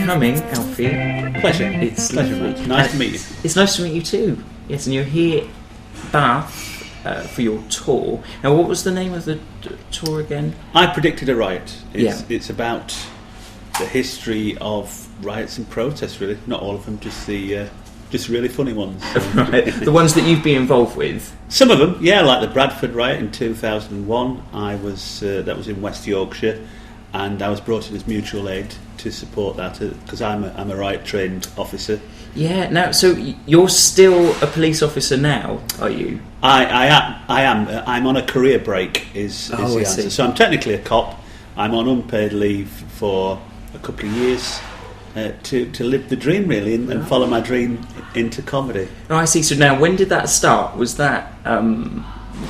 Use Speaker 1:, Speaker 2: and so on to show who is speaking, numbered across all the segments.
Speaker 1: coming, Alfie.
Speaker 2: Pleasure.
Speaker 1: It's
Speaker 2: Pleasure,
Speaker 1: lovely.
Speaker 2: mate. Nice to meet you.
Speaker 1: It's nice to meet you too. Yes, and you're here, Bath, for your tour. Now, what was the name of the tour again?
Speaker 2: I Predicted a Riot.
Speaker 1: Yeah.
Speaker 2: It's about the history of riots and protests, really. Not all of them, just really funny ones.
Speaker 1: Right. The ones that you've been involved with?
Speaker 2: Some of them, yeah, like the Bradford riot in 2001. That was in West Yorkshire, and I was brought in as mutual aid to support that because I'm a riot trained officer.
Speaker 1: Yeah. Now, so you're still a police officer now, are you?
Speaker 2: I am. I'm on a career break. Is the answer.
Speaker 1: See.
Speaker 2: So I'm technically a cop. I'm on unpaid leave for a couple of years to live the dream, really, and follow my dream into comedy.
Speaker 1: Oh, I see. So now, when did that start? Was that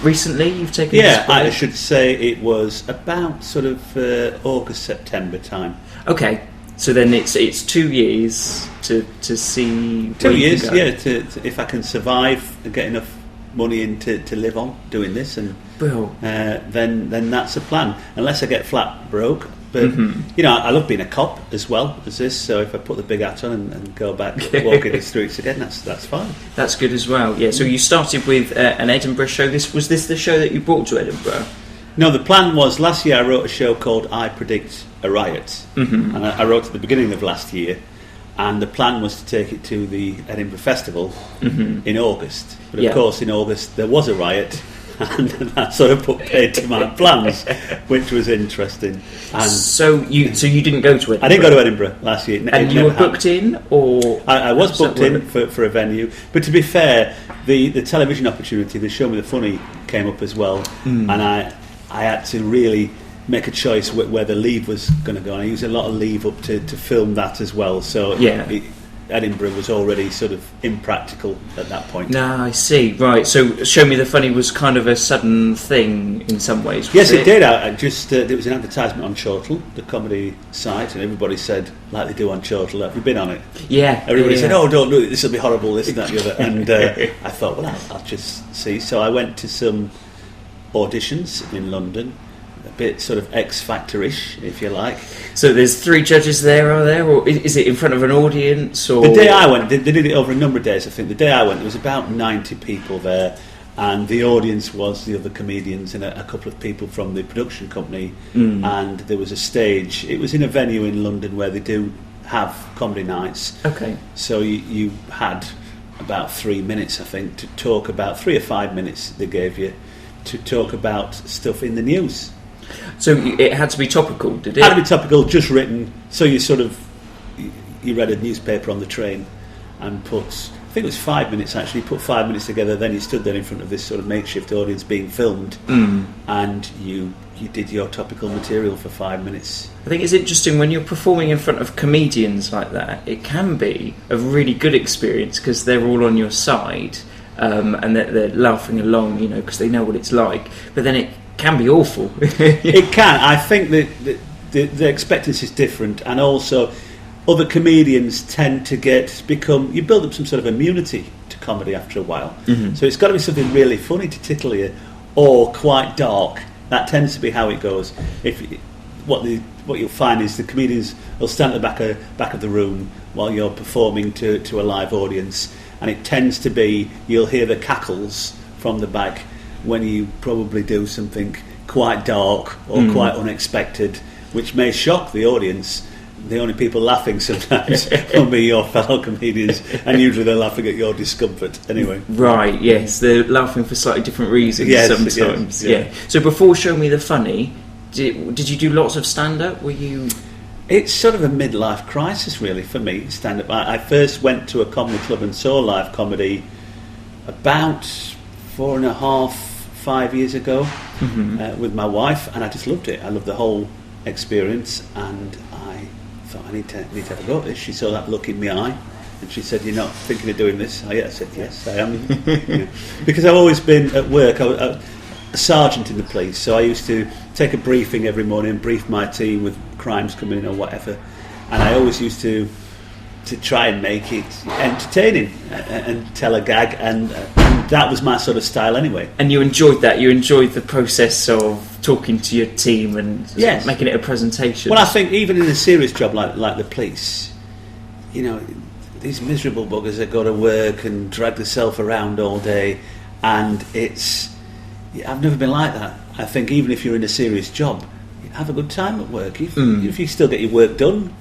Speaker 1: recently? You've taken?
Speaker 2: Yeah,
Speaker 1: this break?
Speaker 2: I should say it was about sort of August, September time.
Speaker 1: Okay. So then it's 2 years to see.
Speaker 2: 2 years,
Speaker 1: you can go.
Speaker 2: yeah. To if I can survive and get enough money in to live on doing this, and
Speaker 1: Well,
Speaker 2: then that's a plan. Unless I get flat broke. But you know, I love being a cop as well as this. So if I put the big hat on and go back walking the streets again, that's fine.
Speaker 1: that's good as well. Yeah. So you started with an Edinburgh show. Was this the show that you brought to Edinburgh?
Speaker 2: No, the plan was last year I wrote a show called I Predict a Riot, and I wrote at the beginning of last year, and the plan was to take it to the Edinburgh Festival in August. But of course, in August there was a riot. And that sort of put paid to my plans, which was interesting. And
Speaker 1: So you didn't go to Edinburgh?
Speaker 2: I didn't go to Edinburgh last year.
Speaker 1: And you were booked in, or
Speaker 2: I was booked in for a venue. But to be fair, the television opportunity, the Show Me the Funny, came up as well, and I had to really make a choice where the leave was going to go. And I used a lot of leave up to film that as well. So Edinburgh was already sort of impractical at that point.
Speaker 1: No, I see. Right. So Show Me the Funny was kind of a sudden thing in some ways.
Speaker 2: Yes, it did. I just there was an advertisement on Chortle, the comedy site, and everybody said, like they do on Chortle, have you been on it?
Speaker 1: Yeah.
Speaker 2: Everybody said, oh, don't do it, this will be horrible, this and that and the other. And I thought, well, I'll just see. So I went to some auditions in London, a bit sort of X Factor-ish, if you like.
Speaker 1: So there's 3 judges there, are there? Or is it in front of an audience? Or
Speaker 2: The day I went, they did it over a number of days, I think. The day I went, there was about 90 people there, and the audience was the other comedians and a couple of people from the production company, and there was a stage. It was in a venue in London where they do have comedy nights.
Speaker 1: Okay.
Speaker 2: So you had about 3 minutes, I think, to talk about 3 or 5 minutes they gave you to talk about stuff in the news.
Speaker 1: So it had to be topical, did it?
Speaker 2: It had to be topical, just written. So you read a newspaper on the train and put, I think it was 5 minutes actually, put 5 minutes together, then you stood there in front of this sort of makeshift audience being filmed, and you did your topical material for 5 minutes.
Speaker 1: I think it's interesting when you're performing in front of comedians like that, it can be a really good experience because they're all on your side, and they're laughing along, you know, because they know what it's like, but then it can be awful.
Speaker 2: It can. I think that the expectancy is different, and also other comedians tend to you build up some sort of immunity to comedy after a while. So it's got to be something really funny to tickle you, or quite dark. That tends to be how it goes. What you'll find is the comedians will stand at the back of the room while you're performing to a live audience, and it tends to be you'll hear the cackles from the back when you probably do something quite dark or quite unexpected, which may shock the audience. The only people laughing sometimes will be your fellow comedians, and usually they're laughing at your discomfort anyway.
Speaker 1: Right, yes, they're laughing for slightly different reasons sometimes.
Speaker 2: Yeah.
Speaker 1: So before Show Me the Funny, did you do lots of stand-up? Were you...
Speaker 2: It's sort of a midlife crisis, really, for me, stand-up. I first went to a comedy club and saw live comedy about 4.5-5 years ago with my wife, and I just loved it. I loved the whole experience, and I thought I need to have a go at this. She saw that look in my eye, and she said, "You're not thinking of doing this?" I said, "Yes, I am." Because I've always been at work. I was a sergeant in the police, so I used to take a briefing every morning, brief my team with crimes coming in or whatever, and I always used to try and make it entertaining and tell a gag, and that was my sort of style anyway.
Speaker 1: And you enjoyed that? You enjoyed the process of talking to your team and making it a presentation?
Speaker 2: Well, I think even in a serious job like the police, these miserable buggers that go to work and drag themselves around all day, and I've never been like that. I think even if you're in a serious job, you have a good time at work. If you still get your work done,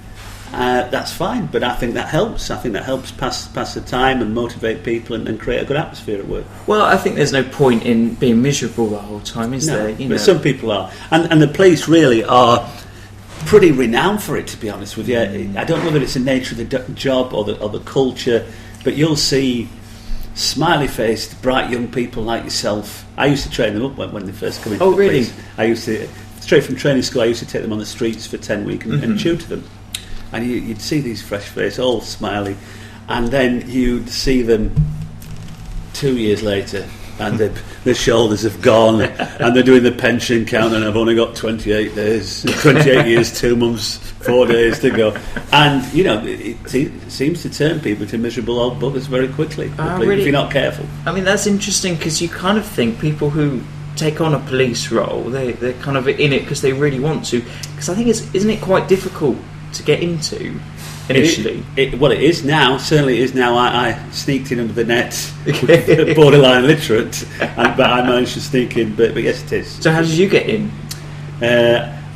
Speaker 2: that's fine. But I think that helps. I think that helps pass the time and motivate people and create a good atmosphere at work.
Speaker 1: Well, I think there's no point in being miserable the whole time, is there?
Speaker 2: But some people are, and the police really are pretty renowned for it, to be honest with you. I don't know whether it's the nature of the job or the culture, but you'll see smiley-faced, bright young people like yourself. I used to train them up when they first come into the police. I used to, straight from training school, I used to take them on the streets for 10 weeks and tutor them. And you'd see these fresh faces, all smiley, and then you'd see them 2 years later, and their shoulders have gone, and they're doing the pension count, and I've only got 28 days, 28 years, 2 months, 4 days to go. And, it seems to turn people to miserable old buggers very quickly, if you're not careful.
Speaker 1: I mean, that's interesting, because you kind of think people who take on a police role, they're kind of in it because they really want to, because I think isn't it quite difficult to get into initially?
Speaker 2: It is now. Certainly it is now. I sneaked in under the net, borderline illiterate, but I managed to sneak in. But yes, it is.
Speaker 1: So how did you get in?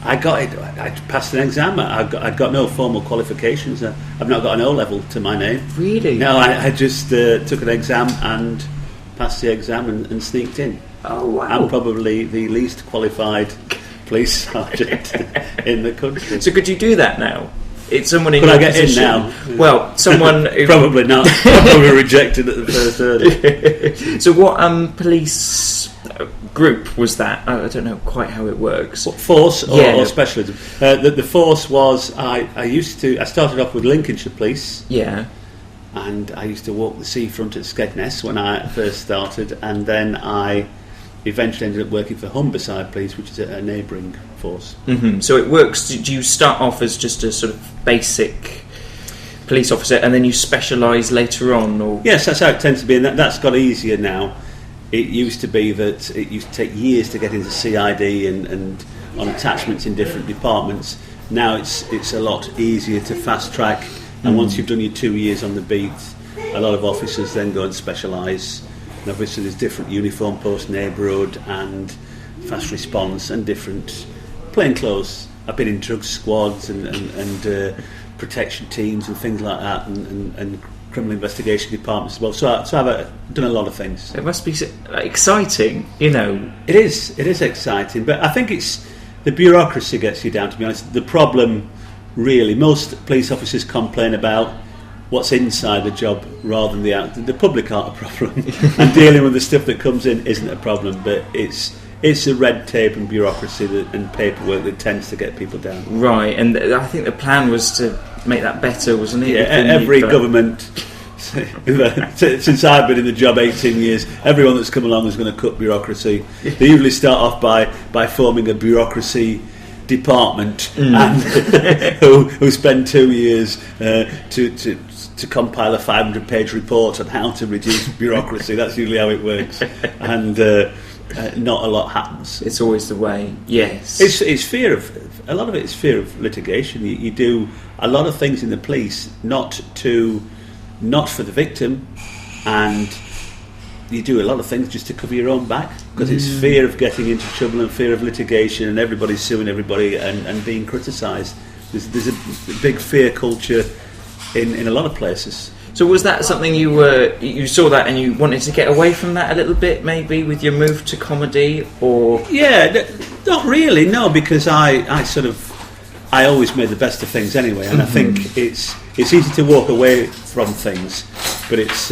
Speaker 2: I got it. I passed an exam. I'd got no formal qualifications. I've not got an O level to my name.
Speaker 1: Really?
Speaker 2: No, I just took an exam and passed the exam and sneaked in.
Speaker 1: Oh wow!
Speaker 2: I'm probably the least qualified police sergeant in the country.
Speaker 1: So could you do that now? It's someone in
Speaker 2: Could
Speaker 1: your
Speaker 2: I get
Speaker 1: position.
Speaker 2: in now?
Speaker 1: Well, someone who
Speaker 2: probably not. Probably rejected at the first hurdle.
Speaker 1: So what police group was that? I don't know quite how it works.
Speaker 2: What, force or specialism? The force was I started off with Lincolnshire Police.
Speaker 1: Yeah.
Speaker 2: And I used to walk the seafront at Skegness when I first started, and then I eventually ended up working for Humberside Police, which is a neighbouring force.
Speaker 1: Mm-hmm. So it works. Do you start off as just a sort of basic police officer, and then you specialise later on? Or
Speaker 2: yes, that's how it tends to be, and that's got easier now. It used to be that it used to take years to get into CID and on attachments in different departments. Now it's a lot easier to fast track, and once you've done your 2 years on the beat, a lot of officers then go and specialise. And obviously there's different uniform post neighbourhood and fast response and different plainclothes. I've been in drug squads and protection teams and things like that, and criminal investigation departments as well. So I've done a lot of things.
Speaker 1: It must be exciting, It
Speaker 2: is exciting, but I think it's the bureaucracy gets you down, to be honest. The problem, really, most police officers complain about what's inside the job rather than the out. The public aren't a problem, and dealing with the stuff that comes in isn't a problem. But it's the red tape and bureaucracy and paperwork that tends to get people down.
Speaker 1: Right, and I think the plan was to make that better, wasn't it?
Speaker 2: Yeah, every government since I've been in the job 18 years, everyone that's come along is going to cut bureaucracy. They usually start off by forming a bureaucracy department and who spend 2 years to compile a 500-page report on how to reduce bureaucracy. That's usually how it works, and not a lot happens.
Speaker 1: It's always the way. Yes,
Speaker 2: it's fear of a lot of it is fear of litigation. You do a lot of things in the police not for the victim, and you do a lot of things just to cover your own back, because it's fear of getting into trouble and fear of litigation, and everybody suing everybody and being criticised. There's a big fear culture in a lot of places.
Speaker 1: So was that something you saw that and you wanted to get away from that a little bit, maybe with your move to comedy, or?
Speaker 2: Yeah, not really, no, because I always made the best of things anyway, and I think it's easy to walk away from things, but it's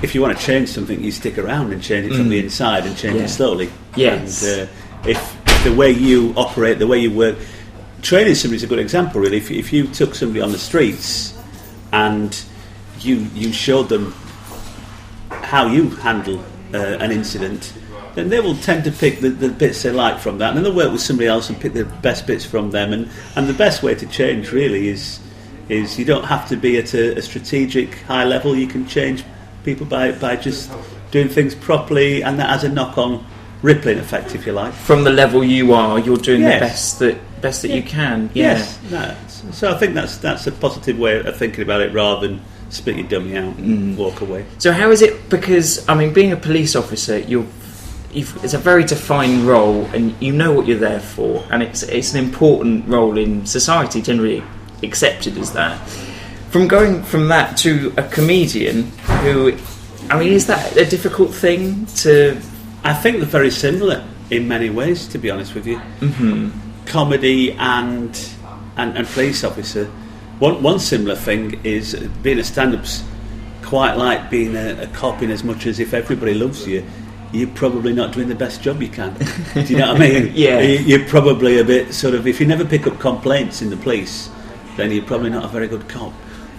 Speaker 2: if you want to change something, you stick around and change it from the inside and change it slowly.
Speaker 1: Yes.
Speaker 2: And if the way you operate, the way you work, training somebody is a good example, really. If you took somebody on the streets and you showed them how you handle an incident, then they will tend to pick the bits they like from that, and then they'll work with somebody else and pick the best bits from them. And the best way to change, really, is you don't have to be at a strategic high level. You can change people by just doing things properly, and that has a knock-on rippling effect, if you like.
Speaker 1: From the level you are, you're doing the best that you can. Yeah.
Speaker 2: Yes, So I think that's a positive way of thinking about it, rather than spit your dummy out and walk away.
Speaker 1: So how is it? Because I mean, being a police officer, it's a very defined role, and you know what you're there for, and it's an important role in society, generally accepted as that. From going from that to a comedian, who, I mean, is that a difficult thing to?
Speaker 2: I think they're very similar in many ways, to be honest with you. Comedy and police officer. One similar thing is being a stand-up's quite like being a cop, in as much as if everybody loves you, you're probably not doing the best job you can. Do you know what I mean?
Speaker 1: Yeah.
Speaker 2: You're probably a bit sort of, if you never pick up complaints in the police, then you're probably not a very good cop.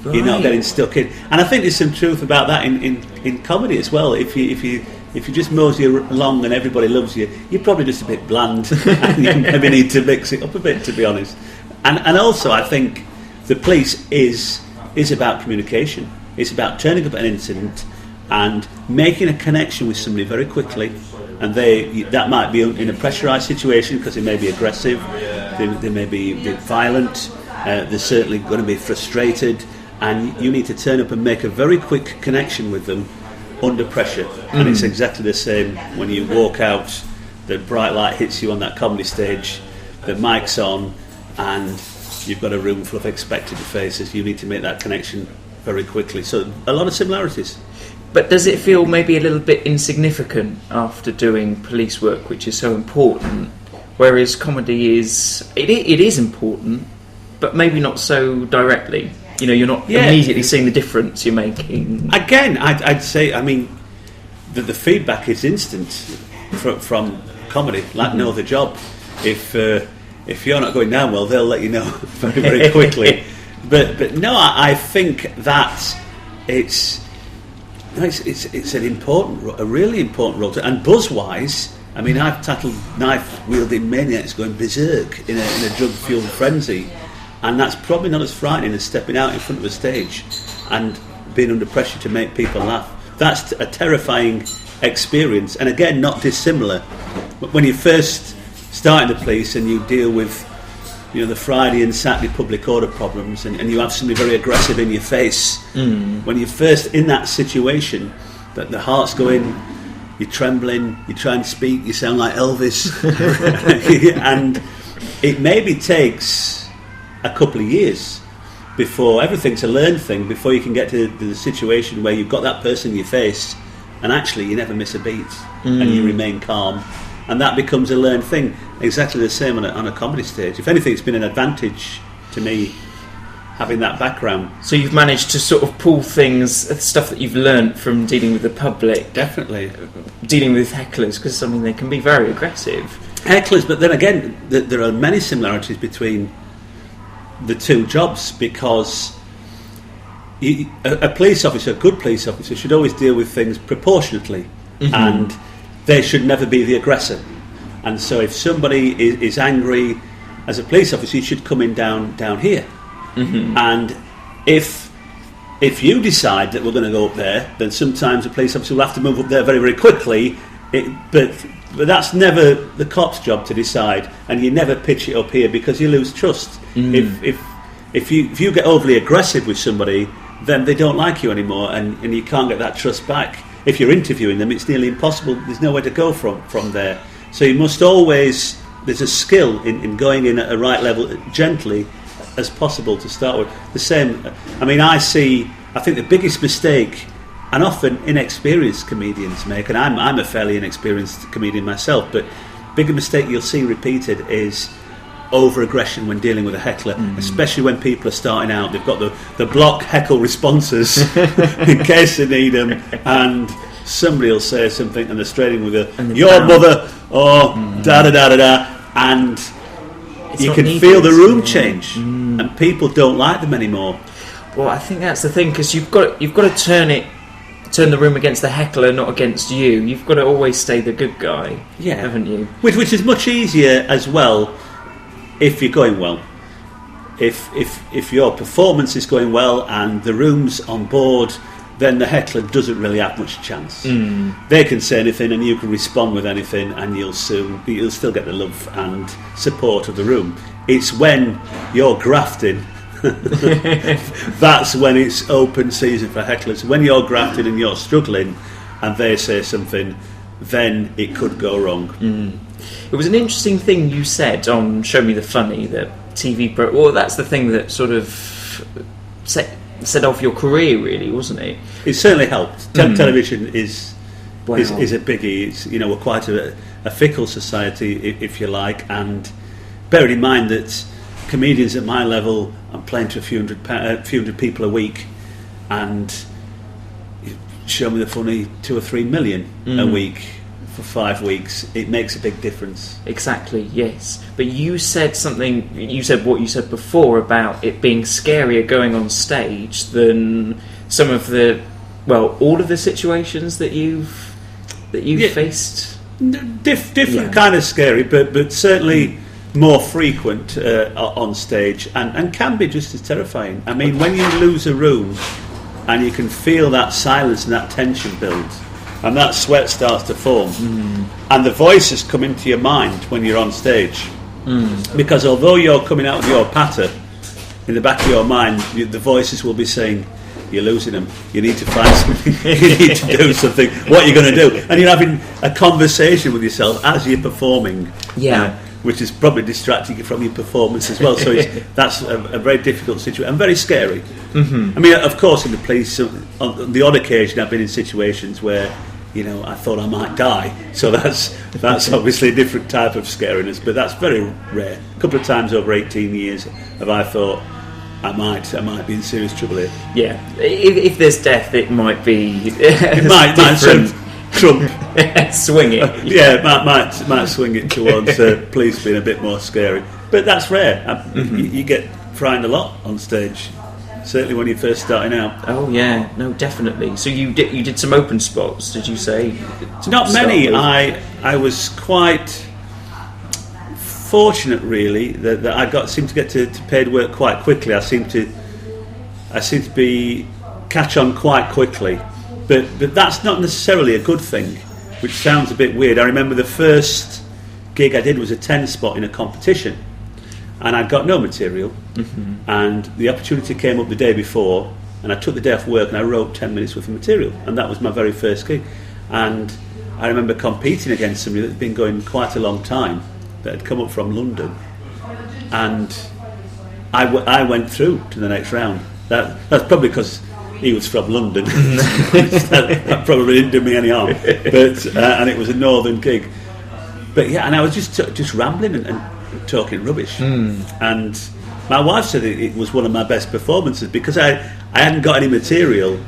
Speaker 2: Right. You're not getting stuck in. And I think there's some truth about that in comedy as well. If you just mosey along and everybody loves you, you're probably just a bit bland and you maybe need to mix it up a bit, to be honest. And also I think the police is about communication. It's about turning up at an incident and making a connection with somebody very quickly. And that might be in a pressurised situation, because they may be aggressive, they may be violent, they're certainly going to be frustrated, and you need to turn up and make a very quick connection with them under pressure. And it's exactly the same when you walk out, the bright light hits you on that comedy stage, the mic's on, and you've got a room full of expectant faces. You need to make that connection very quickly. So a lot of similarities.
Speaker 1: But does it feel maybe a little bit insignificant after doing police work, which is so important, whereas comedy is important, but maybe not so directly? You know, you're not immediately seeing the difference you're making.
Speaker 2: Again, I'd say, I mean, the feedback is instant from comedy, like no other job. If you're not going down well, they'll let you know very, very quickly. but no, I think that it's a really important role. And buzz-wise, I mean, I've tackled knife-wielding maniacs going berserk in a drug-fueled frenzy, and that's probably not as frightening as stepping out in front of a stage and being under pressure to make people laugh. That's a terrifying experience, and again, not dissimilar. When you first start in the police and you deal with, the Friday and Saturday public order problems, and you have somebody very aggressive in your face, when you're first in that situation, that the heart's going, you're trembling, you try and speak, you sound like Elvis, and it maybe takes a couple of years before everything's a learned thing, before you can get to the situation where you've got that person in your face and actually you never miss a beat and you remain calm, and that becomes a learned thing. Exactly the same on a comedy stage. If anything, it's been an advantage to me having that background.
Speaker 1: So you've managed to sort of pull stuff that you've learnt from dealing with the public.
Speaker 2: Definitely.
Speaker 1: Dealing with hecklers, because I mean they can be very aggressive.
Speaker 2: Hecklers, but then again, there are many similarities between the two jobs, because a police officer, a good police officer, should always deal with things proportionately, and they should never be the aggressor. And so if somebody is angry as a police officer, you should come in down here. And if you decide that we're going to go up there, then sometimes a police officer will have to move up there very, very quickly. But that's never the cop's job to decide, and you never pitch it up here, because you lose trust. If you get overly aggressive with somebody, then they don't like you anymore, and you can't get that trust back. If you're interviewing them, it's nearly impossible. There's nowhere to go from there. So you must always, there's a skill in going in at a right level, gently as possible to start with. The same, I mean, I think the biggest mistake, and often inexperienced comedians make, and I'm a fairly inexperienced comedian myself, but bigger mistake you'll see repeated is over-aggression when dealing with a heckler, especially when people are starting out. They've got the block heckle responses in case they need them, and somebody will say something and they're straight in with your mother, or da-da-da-da-da, and you can feel the room change, and people don't like them anymore.
Speaker 1: Well, I think that's the thing, because you've got to turn the room against the heckler, not against you. You've got to always stay the good guy, haven't you?
Speaker 2: Which is much easier as well if you're going well. If your performance is going well and the room's on board, then the heckler doesn't really have much chance. They can say anything and you can respond with anything, and you'll still get the love and support of the room. It's when you're grafting that's when it's open season for hecklers. When you're grafting and you're struggling and they say something, then it could go wrong.
Speaker 1: It was an interesting thing you said on Show Me the Funny, that TV that's the thing that sort of set off your career, really, wasn't it?
Speaker 2: It certainly helped. Television is a biggie. It's, we're quite a fickle society, if you like, and bearing in mind that comedians at my level, I'm playing to a few hundred people a week, and Show Me the Funny 2 or 3 million a week for 5 weeks. It makes a big difference.
Speaker 1: Exactly, yes. But you said what you said before about it being scarier going on stage than some of all of the situations that you've faced.
Speaker 2: Different kind of scary, but certainly more frequent on stage, and can be just as terrifying. I mean, when you lose a room and you can feel that silence and that tension build, and that sweat starts to form, and the voices come into your mind when you're on stage, because although you're coming out with your patter, in the back of your mind the voices will be saying, you're losing them, you need to find something, you need to do something, what are you going to do? And you're having a conversation with yourself as you're performing, which is probably distracting you from your performance as well. So that's a very difficult situation and very scary. I mean, of course, in the police, on the odd occasion I've been in situations where I thought I might die, so that's obviously a different type of scariness, but that's very rare. A couple of times over 18 years have I thought I might be in serious trouble here.
Speaker 1: Yeah, if there's death, it might be.
Speaker 2: It might sort of trump,
Speaker 1: swing it.
Speaker 2: Might swing it towards police being a bit more scary, but that's rare. You get frightened a lot on stage, certainly when you're first starting out.
Speaker 1: Oh yeah, no, definitely. So you did some open spots, did you say?
Speaker 2: Not many. I was quite fortunate, really, that I seemed to get to paid work quite quickly. I seemed to catch on quite quickly, but that's not necessarily a good thing, which sounds a bit weird. I remember the first gig I did was a 10 spot in a competition, and I'd got no material, and the opportunity came up the day before, and I took the day off work and I wrote 10 minutes worth of material, and that was my very first gig. And I remember competing against somebody that had been going quite a long time, that had come up from London, and I went through to the next round. That's probably because he was from London. that probably didn't do me any harm, but and it was a northern gig. But yeah, and I was just rambling and talking rubbish, and my wife said it was one of my best performances because I hadn't got any material.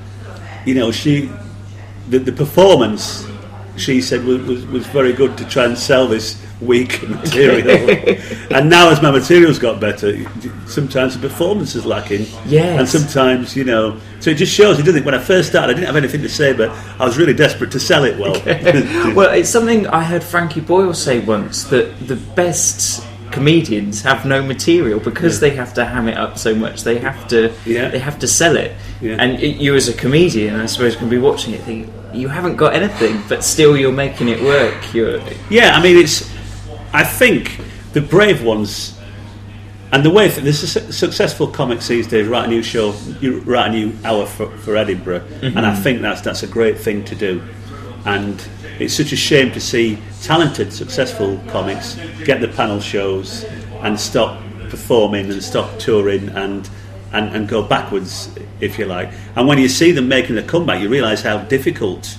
Speaker 2: The performance, she said, was very good to try and sell this weak material. And now as my material's got better, sometimes the performance is lacking.
Speaker 1: Yes.
Speaker 2: And sometimes, so it just shows, doesn't it? When I first started, I didn't have anything to say, but I was really desperate to sell it well.
Speaker 1: Well, it's something I heard Frankie Boyle say once, that the best comedians have no material because they have to ham it up so much. They have to sell it. Yeah. And you as a comedian, I suppose, can be watching it thinking, you haven't got anything, but still you're making it work.
Speaker 2: I mean, I think the brave ones, and the way the successful comics these days write a new show, you write a new hour for Edinburgh, and I think that's a great thing to do. And it's such a shame to see talented, successful comics get the panel shows and stop performing and stop touring and go backwards, if you like. And when you see them making a comeback, you realise how difficult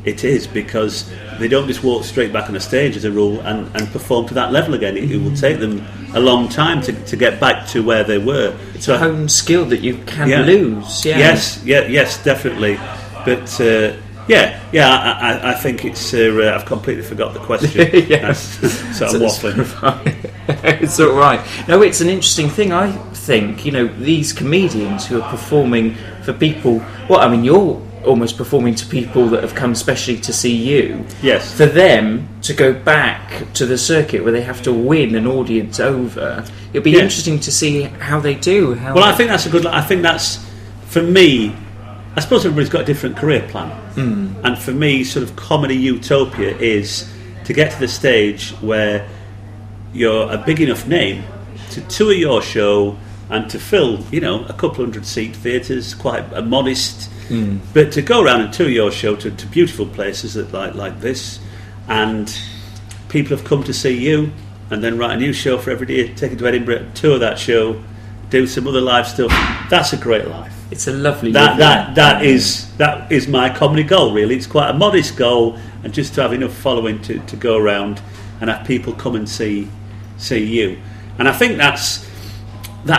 Speaker 2: it is, because they don't just walk straight back on a stage as a rule and perform to that level again. It will take them a long time to get back to where they were.
Speaker 1: It's a home skill that you can lose. Yeah.
Speaker 2: Yes, definitely. But I think it's. I've completely forgot the question. So I'm waffling.
Speaker 1: It's all right. No, it's an interesting thing. I think these comedians who are performing for people. Well, I mean, you're almost performing to people that have come specially to see you.
Speaker 2: Yes.
Speaker 1: For them to go back to the circuit where they have to win an audience over, it'll be interesting to see how they do.
Speaker 2: I think that's a good. I think that's, for me, I suppose everybody's got a different career plan. And for me, sort of comedy utopia is to get to the stage where you're a big enough name to tour your show and to fill, a couple 100-seat theatres, quite a modest. But to go around and tour your show to beautiful places like this, and people have come to see you, and then write a new show for every day, take it to Edinburgh, tour that show, do some other live stuff. That's a great life.
Speaker 1: It's a lovely
Speaker 2: that is my comedy goal, really. It's quite a modest goal, and just to have enough following to go around and have people come and see you. And I think that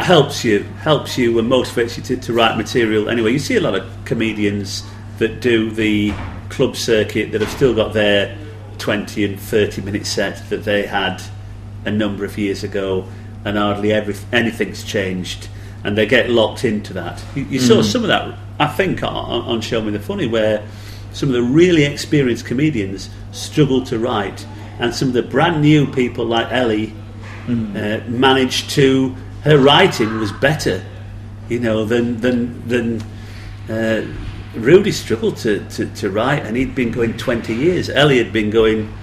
Speaker 2: helps you and motivates you to write material anyway. You see a lot of comedians that do the club circuit that have still got their 20 and 30 minute set that they had a number of years ago, and hardly anything's changed, and they get locked into that. You saw some of that, I think, on Show Me the Funny, where some of the really experienced comedians struggle to write, and some of the brand new people like Ellie managed to. Her writing was better, than Rudy struggled to write, and he'd been going 20 years. Ellie had been going,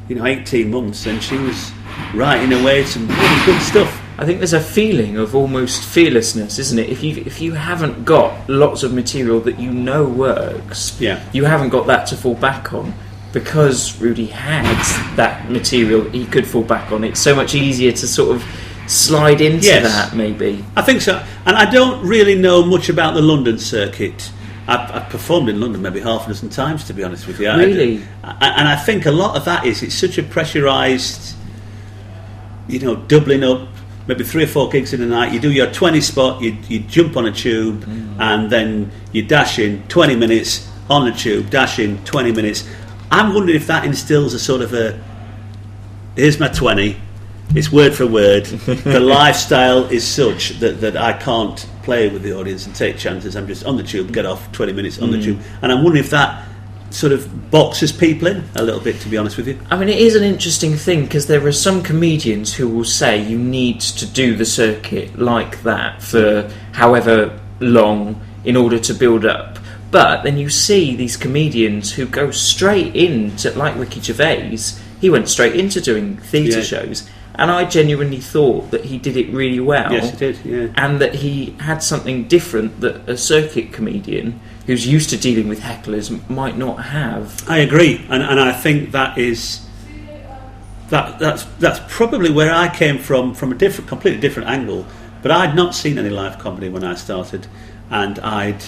Speaker 2: 18 months, and she was writing away some really good stuff.
Speaker 1: I think there's a feeling of almost fearlessness, isn't it? If you haven't got lots of material that works, you haven't got that to fall back on. Because Rudy had that material he could fall back on, it's so much easier to sort of slide into that, maybe.
Speaker 2: I think so. And I don't really know much about the London circuit. I've performed in London maybe half a dozen times, to be honest with you.
Speaker 1: Really?
Speaker 2: And I think a lot of that it's such a pressurised, doubling up, maybe 3 or 4 gigs in a night. You do your 20 spot, you jump on a tube, and then you dash in 20 minutes on the tube, dash in 20 minutes. I'm wondering if that instills a sort of here's my 20, it's word for word. The lifestyle is such that I can't play with the audience and take chances. I'm just on the tube, get off, 20 minutes on the tube. And I'm wondering if that sort of boxes people in a little bit, to be honest with you.
Speaker 1: I mean, it is an interesting thing, because there are some comedians who will say you need to do the circuit like that for however long in order to build up. But then you see these comedians who go straight into, like Ricky Gervais, he went straight into doing theatre shows. And I genuinely thought that he did it really well.
Speaker 2: Yes, he did, yeah.
Speaker 1: And that he had something different that a circuit comedian who's used to dealing with hecklers might not have.
Speaker 2: I agree, and I think that's probably where I came from a completely different angle. But I'd not seen any live comedy when I started, and I'd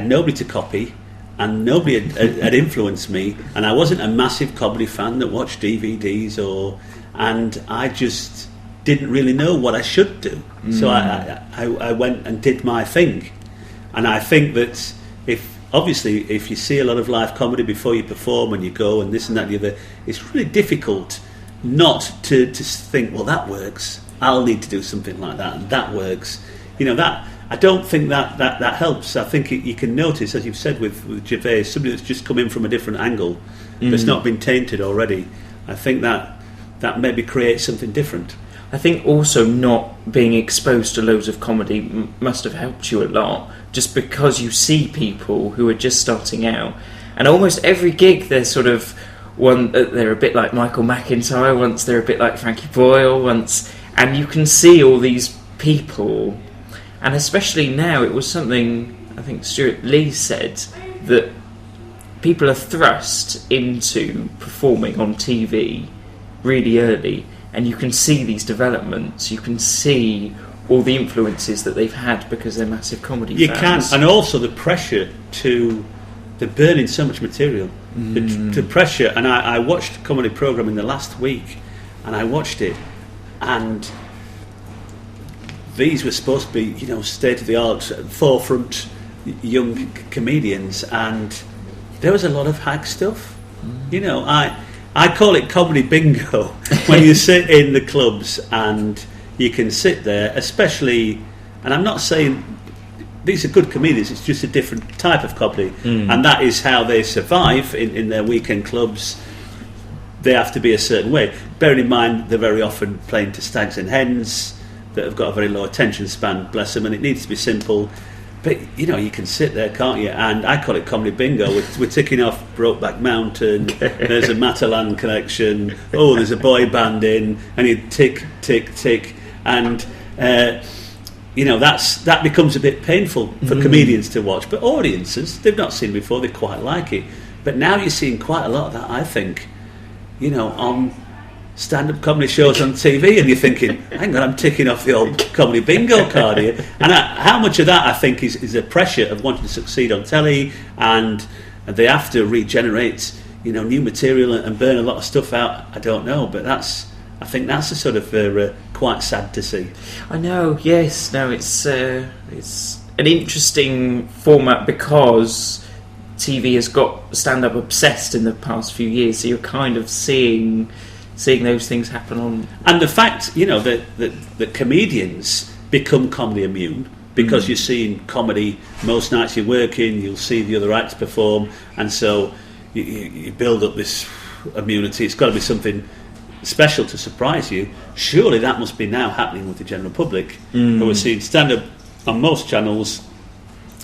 Speaker 2: nobody to copy, and nobody had influenced me, and I wasn't a massive comedy fan that watched DVDs and I just didn't really know what I should do. So I went and did my thing. And I think that if you see a lot of live comedy before you perform and you go and this and that and the other, it's really difficult not to think, well, that works, I'll need to do something like that, and that works. That I don't think that helps. I think you can notice, as you've said with Gervais, somebody that's just come in from a different angle, that's not been tainted already. I think that maybe creates something different.
Speaker 1: I think also not being exposed to loads of comedy must have helped you a lot, just because you see people who are just starting out, and almost every gig they're sort of they're a bit like Michael McIntyre once, they're a bit like Frankie Boyle once, and you can see all these people. And especially now, it was something I think Stuart Lee said, that people are thrust into performing on TV really early, and you can see these developments, you can see all the influences that they've had because they're massive comedy fans. You can,
Speaker 2: and also the pressure they're burning so much material, the pressure. And I watched a comedy programme in the last week, and I watched it, and these were supposed to be, state-of-the-art, forefront young comedians, and there was a lot of hack stuff. I call it comedy bingo when you sit in the clubs and you can sit there, especially, and I'm not saying these are good comedians, it's just a different type of comedy, and that is how they survive in their weekend clubs. They have to be a certain way. Bearing in mind they're very often playing to stags and hens that have got a very low attention span, bless them, and it needs to be simple. But, you can sit there, can't you? And I call it comedy bingo. We're ticking off Brokeback Mountain, there's a Matalan connection, there's a boy band in, and you tick, tick, tick. And that becomes a bit painful for comedians to watch. But audiences, they've not seen it before, they quite like it. But now you're seeing quite a lot of that, I think, on stand-up comedy shows on TV, and you're thinking, hang on, I'm ticking off the old comedy bingo card here. And how much of that, I think, is the pressure of wanting to succeed on telly, and they have to regenerate, new material and burn a lot of stuff out. I don't know, but I think that's a sort of quite sad to see.
Speaker 1: I know, yes. No, it's an interesting format because TV has got stand-up obsessed in the past few years, so you're kind of seeing those things happen on...
Speaker 2: And the fact, that comedians become comedy immune, because you're seeing comedy most nights you're working, you'll see the other acts perform, and so you build up this immunity. It's got to be something special to surprise you. Surely that must be now happening with the general public, who are seeing stand-up on most channels,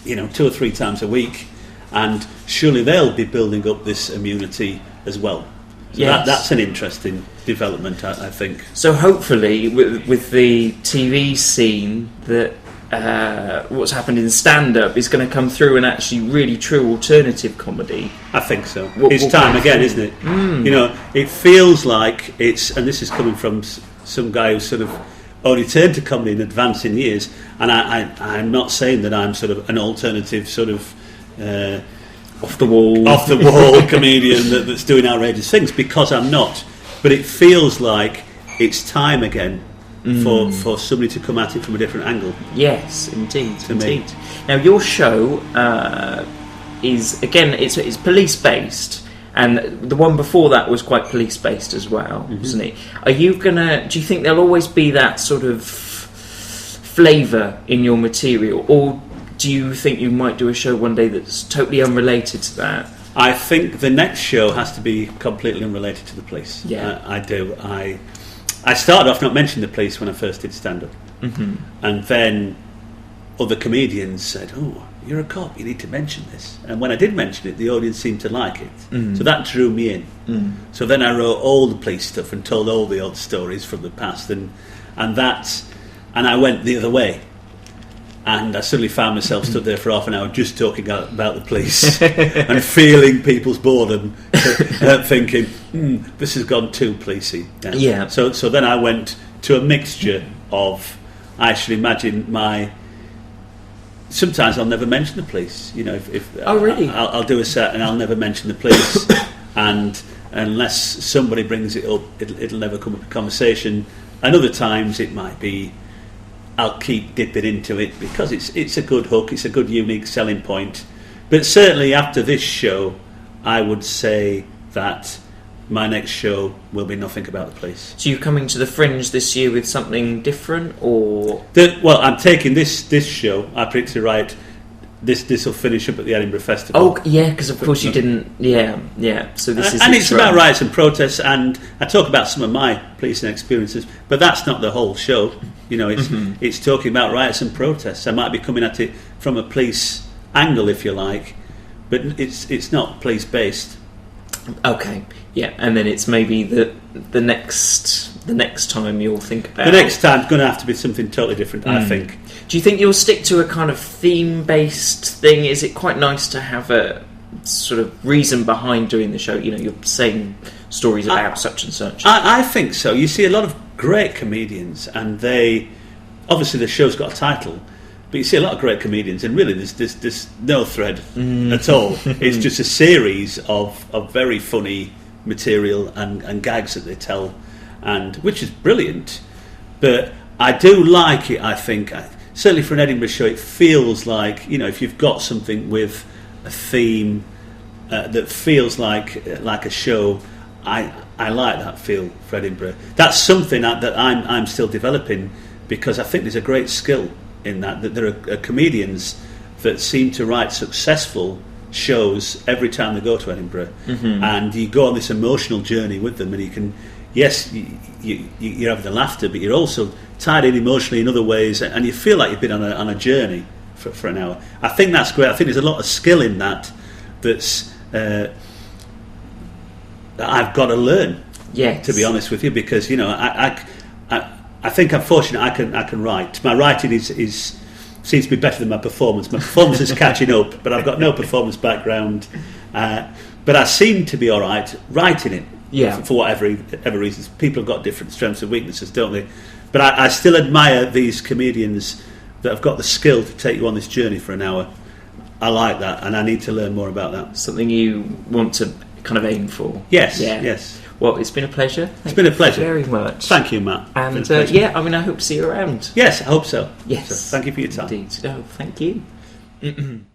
Speaker 2: 2 or 3 times a week, and surely they'll be building up this immunity as well. So
Speaker 1: yes.
Speaker 2: That's an interesting development, I think.
Speaker 1: So hopefully, with the TV scene, that what's happened in stand-up is going to come through and actually really true alternative comedy.
Speaker 2: I think so. It's time again, isn't it? It feels like it's, and this is coming from some guy who's sort of only turned to comedy in advancing years, and I'm not saying that I'm sort of an alternative sort of off the wall comedian that's doing outrageous things, because I'm not. But it feels like it's time again for somebody to come at it from a different angle.
Speaker 1: Yes, indeed.
Speaker 2: Me.
Speaker 1: Now your show is, again, it's police based, and the one before that was quite police based as well, wasn't it? Do you think there'll always be that sort of flavour in your material, or do you think you might do a show one day that's totally unrelated to that?
Speaker 2: I think the next show has to be completely unrelated to the police.
Speaker 1: Yeah.
Speaker 2: I do. I started off not mentioning the police when I first did stand-up. And then other comedians said, "Oh, you're a cop, you need to mention this." And when I did mention it, the audience seemed to like it. So that drew me in. So then I wrote all the police stuff and told all the odd stories from the past. And I went the other way. And I suddenly found myself stood there for half an hour just talking about the police and feeling people's boredom, thinking, this has gone too policey.
Speaker 1: Yeah.
Speaker 2: So then I went to a mixture of, I should imagine sometimes I'll never mention the police.
Speaker 1: Oh, really?
Speaker 2: I'll do a set and I'll never mention the police, and unless somebody brings it up, it'll never come up in conversation. And other times it might be, I'll keep dipping into it because it's a good hook, it's a good unique selling point. But certainly after this show, I would say that my next show will be nothing about the police.
Speaker 1: So you're coming to the Fringe this year with something different, or...?
Speaker 2: I'm taking this show, I predict to write, this will finish up at the Edinburgh Festival.
Speaker 1: Oh, yeah, because of course you didn't... Yeah. So this is...
Speaker 2: And it's about riots and protests, and I talk about some of my policing experiences, but that's not the whole show. It's talking about riots and protests. I might be coming at it from a police angle, if you like, but it's not police-based.
Speaker 1: Okay, yeah, and then it's maybe the next time you'll think about...
Speaker 2: The next time's going to have to be something totally different, I think.
Speaker 1: Do you think you'll stick to a kind of theme-based thing? Is it quite nice to have a sort of reason behind doing the show? You're saying stories about such and such.
Speaker 2: I think so. You see a lot of great comedians, and obviously the show's got a title, but you see a lot of great comedians, and really there's no thread at all. It's just a series of very funny material and gags that they tell, and which is brilliant. But I do like it. I think certainly for an Edinburgh show, it feels like if you've got something with a theme that feels like a show. I like that feel for Edinburgh. That's something that I'm still developing, because I think there's a great skill in that there are comedians that seem to write successful shows every time they go to Edinburgh, and you go on this emotional journey with them, and you can, yes, you're having the laughter, but you're also tied in emotionally in other ways, and you feel like you've been on a journey for an hour. I think that's great. I think there's a lot of skill in that's that I've got to learn.
Speaker 1: Yes.
Speaker 2: To be honest with you, because I think I'm fortunate. I can write. My writing is seems to be better than my performance. My performance is catching up, but I've got no performance background. But I seem to be all right writing it.
Speaker 1: Yeah.
Speaker 2: For whatever reasons, people have got different strengths and weaknesses, don't they? But I still admire these comedians that have got the skill to take you on this journey for an hour. I like that, and I need to learn more about that.
Speaker 1: Something you want to kind of aim for.
Speaker 2: Yes,
Speaker 1: yeah.
Speaker 2: yes.
Speaker 1: Well, it's been a pleasure.
Speaker 2: It's been a pleasure.
Speaker 1: Very much.
Speaker 2: Thank you, Matt.
Speaker 1: And I hope to see you around.
Speaker 2: Yes, I hope so.
Speaker 1: Yes.
Speaker 2: So, thank you for your time.
Speaker 1: Indeed. Oh, thank you.